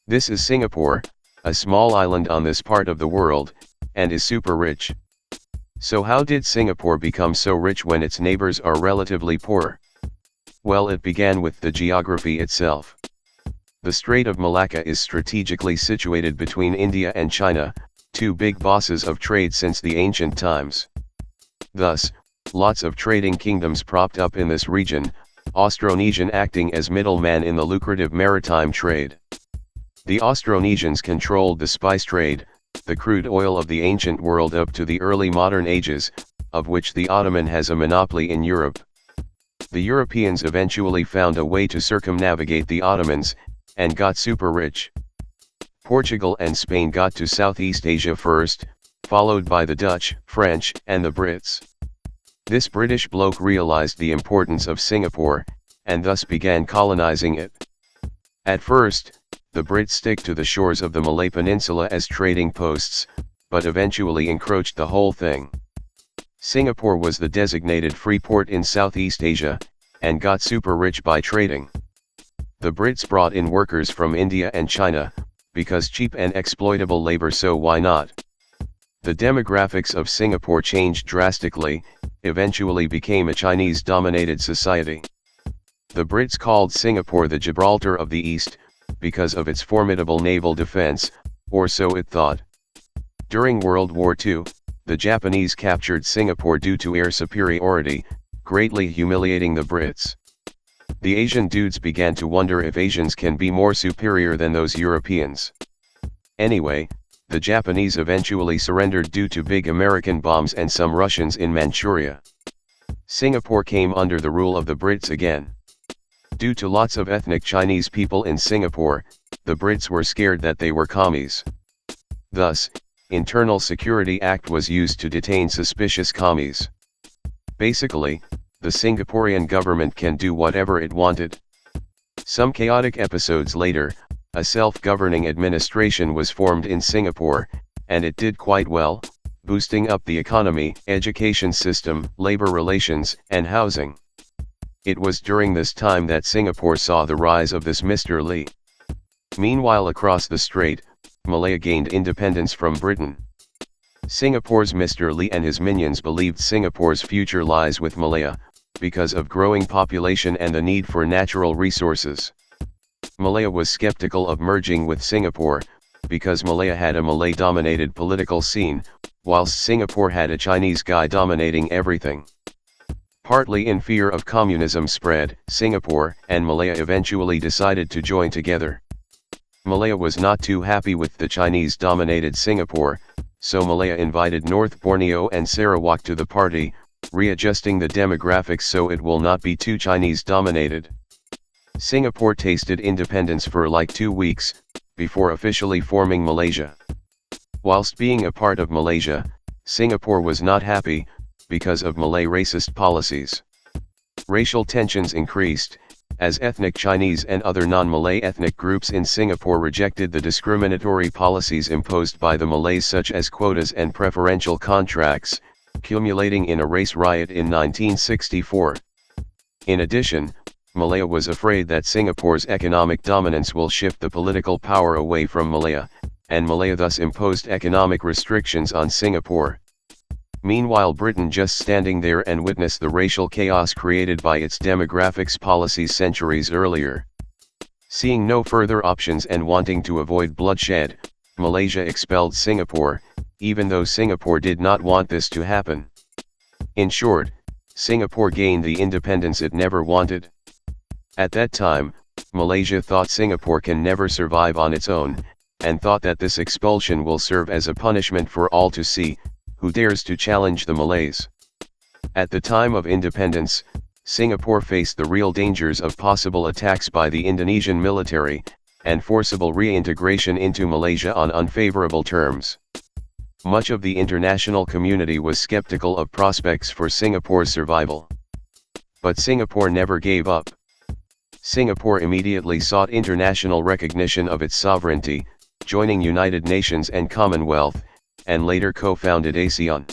This is Singapore, a small island on this part of the world, and is super rich. So how did Singapore become so rich when its neighbors are relatively poor? Well, it began with the geography itself. The Strait of Malacca is strategically situated between India and China, two big bosses of trade since the ancient times. Thus, lots of trading kingdoms propped up in this region, Austronesian acting as middleman in the lucrative maritime trade. The Austronesians controlled the spice trade, the crude oil of the ancient world up to the early modern ages, of which the Ottoman has a monopoly in Europe. The Europeans eventually found a way to circumnavigate the Ottomans, and got super rich. Portugal and Spain got to Southeast Asia first, followed by the Dutch, French, and the Brits. This British bloke realized the importance of Singapore, and thus began colonizing it. At first, the Brits stick to the shores of the Malay Peninsula as trading posts, but eventually encroached the whole thing. Singapore was the designated free port in Southeast Asia, and got super rich by trading. The Brits brought in workers from India and China, because cheap and exploitable labor, so why not? The demographics of Singapore changed drastically, eventually became a Chinese-dominated society. The Brits called Singapore the Gibraltar of the East, because of its formidable naval defense, or so it thought. During World War II, the Japanese captured Singapore due to air superiority, greatly humiliating the Brits. The Asian dudes began to wonder if Asians can be more superior than those Europeans. Anyway, the Japanese eventually surrendered due to big American bombs and some Russians in Manchuria. Singapore came under the rule of the Brits again. Due to lots of ethnic Chinese people in Singapore, the Brits were scared that they were commies. Thus, Internal Security Act was used to detain suspicious commies. Basically, the Singaporean government can do whatever it wanted. Some chaotic episodes later, a self-governing administration was formed in Singapore, and it did quite well, boosting up the economy, education system, labor relations, and housing. It was during this time that Singapore saw the rise of this Mr. Lee. Meanwhile, across the strait, Malaya gained independence from Britain. Singapore's Mr. Lee and his minions believed Singapore's future lies with Malaya, because of growing population and the need for natural resources. Malaya was skeptical of merging with Singapore, because Malaya had a Malay-dominated political scene, whilst Singapore had a Chinese guy dominating everything. Partly in fear of communism spread, Singapore and Malaya eventually decided to join together. Malaya was not too happy with the Chinese-dominated Singapore, so Malaya invited North Borneo and Sarawak to the party, readjusting the demographics so it will not be too Chinese-dominated. Singapore tasted independence for like 2 weeks, before officially forming Malaysia. Whilst being a part of Malaysia, Singapore was not happy, because of Malay racist policies. Racial tensions increased, as ethnic Chinese and other non-Malay ethnic groups in Singapore rejected the discriminatory policies imposed by the Malays, such as quotas and preferential contracts, culminating in a race riot in 1964. In addition, Malaya was afraid that Singapore's economic dominance will shift the political power away from Malaya, and Malaya thus imposed economic restrictions on Singapore. Meanwhile, Britain just standing there and witnessed the racial chaos created by its demographics policies centuries earlier. Seeing no further options and wanting to avoid bloodshed, Malaysia expelled Singapore, even though Singapore did not want this to happen. In short, Singapore gained the independence it never wanted. At that time, Malaysia thought Singapore can never survive on its own, and thought that this expulsion will serve as a punishment for all to see, who dares to challenge the Malays. At the time of independence, Singapore faced the real dangers of possible attacks by the Indonesian military, and forcible reintegration into Malaysia on unfavorable terms. Much of the international community was skeptical of prospects for Singapore's survival. But Singapore never gave up. Singapore immediately sought international recognition of its sovereignty, joining United Nations and Commonwealth, and later co-founded ASEAN.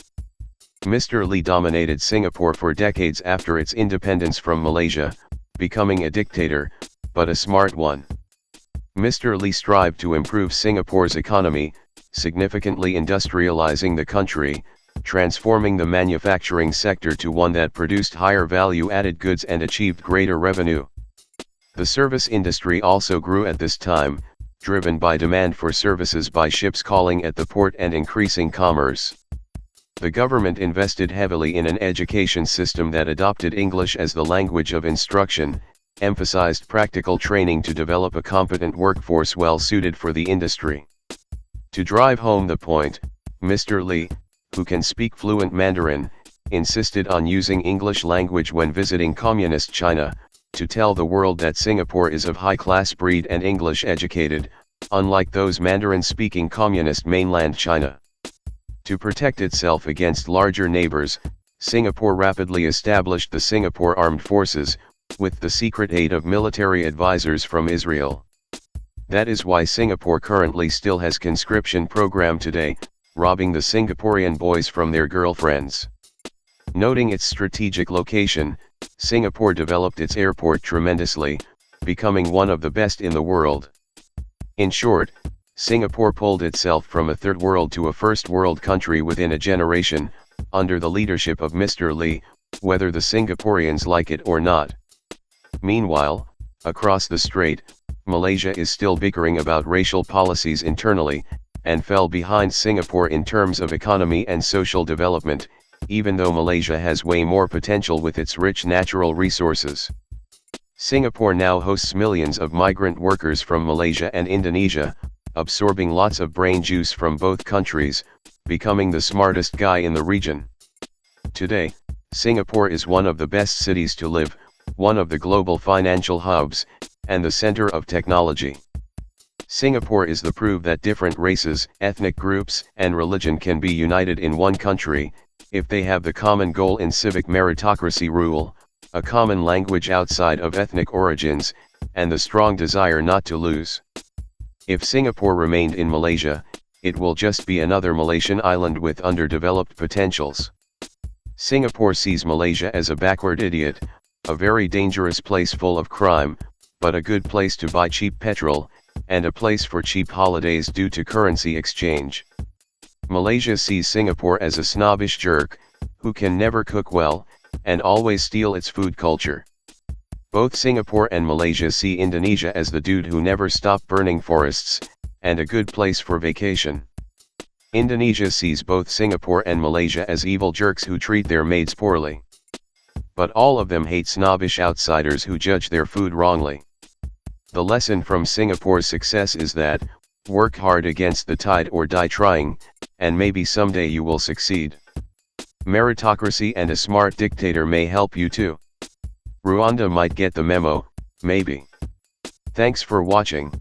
Mr. Lee dominated Singapore for decades after its independence from Malaysia, becoming a dictator, but a smart one. Mr. Lee strived to improve Singapore's economy, significantly industrializing the country, transforming the manufacturing sector to one that produced higher value-added goods and achieved greater revenue. The service industry also grew at this time, driven by demand for services by ships calling at the port and increasing commerce. The government invested heavily in an education system that adopted English as the language of instruction, emphasized practical training to develop a competent workforce well suited for the industry. To drive home the point, Mr. Lee, who can speak fluent Mandarin, insisted on using English language when visiting Communist China, to tell the world that Singapore is of high-class breed and English educated, unlike those Mandarin-speaking communist mainland China. To protect itself against larger neighbors, Singapore rapidly established the Singapore Armed Forces, with the secret aid of military advisors from Israel. That is why Singapore currently still has conscription program today, robbing the Singaporean boys from their girlfriends. Noting its strategic location, Singapore developed its airport tremendously, becoming one of the best in the world. In short, Singapore pulled itself from a third world to a first world country within a generation, under the leadership of Mr. Lee, whether the Singaporeans like it or not. Meanwhile, across the strait, Malaysia is still bickering about racial policies internally, and fell behind Singapore in terms of economy and social development, even though Malaysia has way more potential with its rich natural resources. Singapore now hosts millions of migrant workers from Malaysia and Indonesia, absorbing lots of brain juice from both countries, becoming the smartest guy in the region. Today, Singapore is one of the best cities to live, one of the global financial hubs, and the center of technology. Singapore is the proof that different races, ethnic groups, and religion can be united in one country, if they have the common goal in civic meritocracy rule, a common language outside of ethnic origins, and the strong desire not to lose. If Singapore remained in Malaysia, it will just be another Malaysian island with underdeveloped potentials. Singapore sees Malaysia as a backward idiot, a very dangerous place full of crime, but a good place to buy cheap petrol, and a place for cheap holidays due to currency exchange. Malaysia sees Singapore as a snobbish jerk, who can never cook well, and always steal its food culture. Both Singapore and Malaysia see Indonesia as the dude who never stopped burning forests, and a good place for vacation. Indonesia sees both Singapore and Malaysia as evil jerks who treat their maids poorly. But all of them hate snobbish outsiders who judge their food wrongly. The lesson from Singapore's success is that, work hard against the tide or die trying, and maybe someday you will succeed. Meritocracy and a smart dictator may help you too. Rwanda might get the memo, maybe. Thanks for watching.